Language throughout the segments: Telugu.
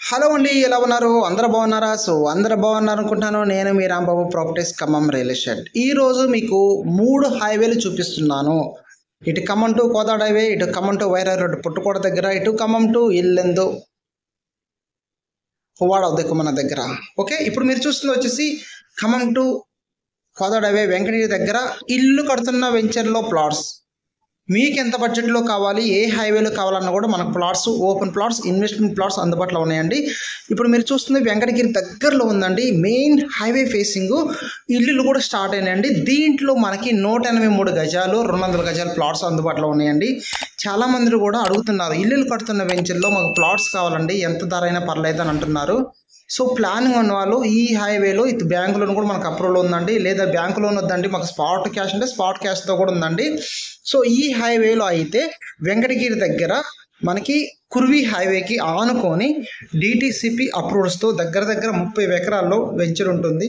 హలో అండి, ఎలా ఉన్నారు? అందరూ బాగున్నారా? అందరూ బాగున్నారు అనుకుంటాను. నేను మీ Rambabu properties Khammam real estate. ఈరోజు మీకు 3 హైవేలు చూపిస్తున్నాను. ఇటు ఖమ్మం టు కోదాడ హైవే, ఇటు ఖమ్మం టు వైరా రోడ్ పుట్టుకోట దగ్గర, ఇటు ఖమ్మం టు ఇల్లెందు పువ్వాడ మన దగ్గర. ఓకే, ఇప్పుడు మీరు చూస్తుంది వచ్చేసి ఖమ్మం టు కోదాడ హైవే వెంకటగిరి దగ్గర ఇల్లు కడుతున్న వెంచర్లో ప్లాట్స్. మీకు ఎంత బడ్జెట్లో కావాలి, ఏ హైవేలో కావాలన్నా కూడా మనకు plots, open plots, investment plots అందుబాటులో ఉన్నాయండి. ఇప్పుడు మీరు చూస్తుంది వెంకటగిరి దగ్గరలో ఉందండి. మెయిన్ హైవే ఫేసింగ్ ఇల్లులు కూడా స్టార్ట్ అయినాయండి. దీంట్లో మనకి 183 గజాలు, 200 గజాల ప్లాట్స్ అందుబాటులో ఉన్నాయండి. చాలామంది కూడా అడుగుతున్నారు, ఇల్లులు కడుతున్న వెంచర్లో మాకు ప్లాట్స్ కావాలండి, ఎంత ధర అయినా పర్లేదు అని అంటున్నారు. సో ప్లానింగ్ ఉన్న వాళ్ళు ఈ హైవేలో ఇది బ్యాంకు లోన్ కూడా మనకు అప్రూవల్ ఉందండి, లేదా బ్యాంకు లోన్ వద్దండి మాకు స్పాట్ క్యాష్ అంటే స్పాట్ క్యాష్తో కూడా ఉందండి. సో ఈ హైవేలో అయితే వెంకటగిరి దగ్గర మనకి కుర్వి హైవేకి ఆనుకొని డిటిసిపి అప్రూవల్స్తో దగ్గర 30 ఎకరాల్లో వెంచర్ ఉంటుంది.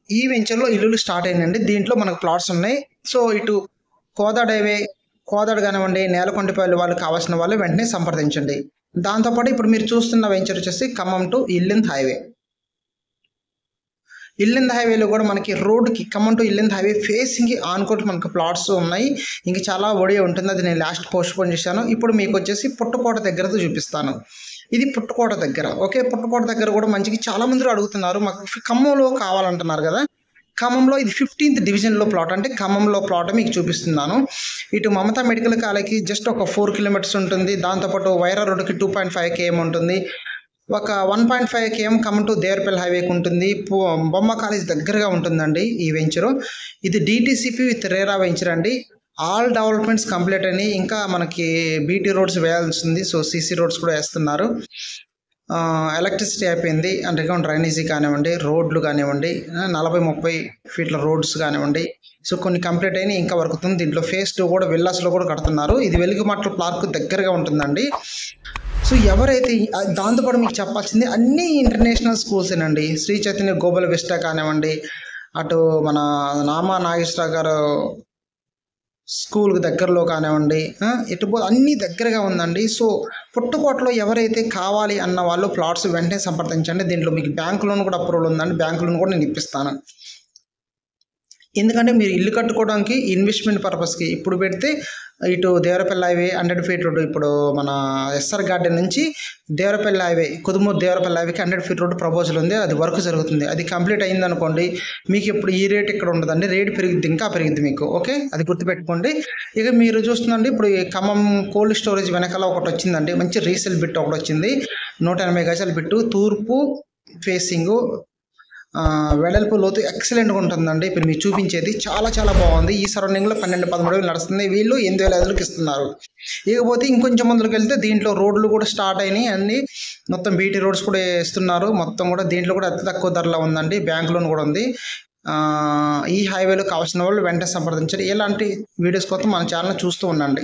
ఈ వెంచర్లో ఇల్లులు స్టార్ట్ అయిందండి. దీంట్లో మనకు ప్లాట్స్ ఉన్నాయి. సో ఇటు కోదాడ హైవే, కోదాడ కానివ్వండి, నేలకొండపల్లి వాళ్ళు కావాల్సిన వాళ్ళు వెంటనే సంప్రదించండి. దాంతోపాటు ఇప్పుడు మీరు చూస్తున్న వెంచర్ వచ్చేసి ఖమ్మం టు ఇల్లెందు హైవే. ఇల్లెందు హైవేలో కూడా మనకి రోడ్డుకి ఖమ్మం టు ఇల్లెందు హైవే ఫేసింగ్కి ఆనుకోటి మనకు ప్లాట్స్ ఉన్నాయి. ఇంకా చాలా ఒడియో ఉంటుంది, అది నేను లాస్ట్ పోస్ట్ పోన్ చేశాను. ఇప్పుడు మీకు వచ్చేసి పుట్టుకోట దగ్గరతో చూపిస్తాను. ఇది పుట్టుకోట దగ్గర. ఓకే, పుట్టుకోట దగ్గర కూడా మంచిగా చాలామంది అడుగుతున్నారు, మాకు ఖమ్మంలో కావాలంటున్నారు కదా. ఖమ్మంలో ఇది 15th డివిజన్లో ప్లాట్, అంటే ఖమ్మంలో ప్లాట్ మీకు చూపిస్తున్నాను. ఇటు మమతా మెడికల్ కాలేజ్కి జస్ట్ ఒక 4 కిలోమీటర్స్ ఉంటుంది. దాంతోపాటు వైరా రోడ్డుకి 2.5 km ఉంటుంది. ఒక 1.5 km ఖమ్మం టు దేవరపల్లి హైవేకి ఉంటుంది. బొమ్మ కాలేజ్ దగ్గరగా ఉంటుందండి ఈ వెంచరు. ఇది డిటిసిపి విత్ రేరా వెంచర్ అండి. ఆల్ డెవలప్మెంట్స్ కంప్లీట్ అని, ఇంకా మనకి బీటీ రోడ్స్ వేయాల్సింది. సో సీసీ రోడ్స్ కూడా వేస్తున్నారు. ఎలక్ట్రిసిటీ అయిపోయింది, అండర్గ్రౌండ్ డ్రైనేజీ కానివ్వండి, రోడ్లు కానివ్వండి, 40-30 ఫీట్ల రోడ్స్ కానివ్వండి. సో కొన్ని కంప్లీట్ అయినాయి, ఇంకా వర్క్ అవుతుంది. దీంట్లో ఫేస్ 2 కూడా విల్లాస్లో కూడా కడుతున్నారు. ఇది వెలుగుమట్ల పార్క్ దగ్గరగా ఉంటుందండి. సో ఎవరైతే దాంతోపాటు మీకు చెప్పాల్సింది అన్ని ఇంటర్నేషనల్ స్కూల్సేనండి. శ్రీ చైతన్య గోబల్ విస్టా కానివ్వండి, అటు మన నామా నాగేశ్వర గారు స్కూల్కి దగ్గరలో కానివ్వండి, ఎటుపో అన్నీ దగ్గరగా ఉందండి. సో పుట్టుకోటలో ఎవరైతే కావాలి అన్న వాళ్ళు ప్లాట్స్ వెంటనే సంప్రదించండి. దీంట్లో మీకు బ్యాంక్ లోన్ కూడా అప్రూవల్ ఉందండి. బ్యాంక్ లోన్ కూడా నేను ఇప్పిస్తాను. ఎందుకంటే మీరు ఇల్లు కట్టుకోవడానికి ఇన్వెస్ట్మెంట్ పర్పస్కి ఇప్పుడు పెడితే ఇటు దేవరపల్లి హైవే 100 ఫీట్ రోడ్డు, ఇప్పుడు మన ఎస్ఆర్ గార్డెన్ నుంచి దేవరపల్లి హైవే, కుదుమూరు దేవరపల్లి హైవేకి 100 ఫీట్ రోడ్డు ప్రపోజల్ ఉంది. అది వర్క్ జరుగుతుంది. అది కంప్లీట్ అయిందనుకోండి, మీకు ఇప్పుడు ఈ రేట్ ఇక్కడ ఉండదండి, రేట్ పెరిగిద్ది, ఇంకా పెరిగిద్ది మీకు. ఓకే, అది గుర్తుపెట్టుకోండి. ఇక మీరు చూస్తుందండి, ఇప్పుడు ఈ ఖమ్మం కోల్డ్ స్టోరేజ్ వెనకాల ఒకటి వచ్చిందండి, మంచి రీసేల్ బిట్ ఒకటి వచ్చింది. 180 గజాల బిట్టు, తూర్పు ఫేసింగు, వెడల్పు లోతు ఎక్సలెంట్గా ఉంటుందండి. ఇప్పుడు మీకు చూపించేది చాలా బాగుంది. ఈ సరౌండింగ్లో 12-13 వేలు నడుస్తుంది. వీళ్ళు 8,500కి ఇస్తున్నారు. ఇకపోతే ఇంకొంచెం ముందుకు వెళ్తే దీంట్లో రోడ్లు కూడా స్టార్ట్ అయినాయి అన్ని, మొత్తం బీటీ రోడ్స్ కూడా ఇస్తున్నారు. మొత్తం కూడా దీంట్లో కూడా అతి తక్కువ ధరలో ఉందండి. బ్యాంక్ లోన్ కూడా ఉంది. ఈ హైవేలో కావాల్సిన వాళ్ళు వెంటనే సంప్రదించారు. ఇలాంటి వీడియోస్ కోసం మన ఛానల్ చూస్తూ ఉండండి.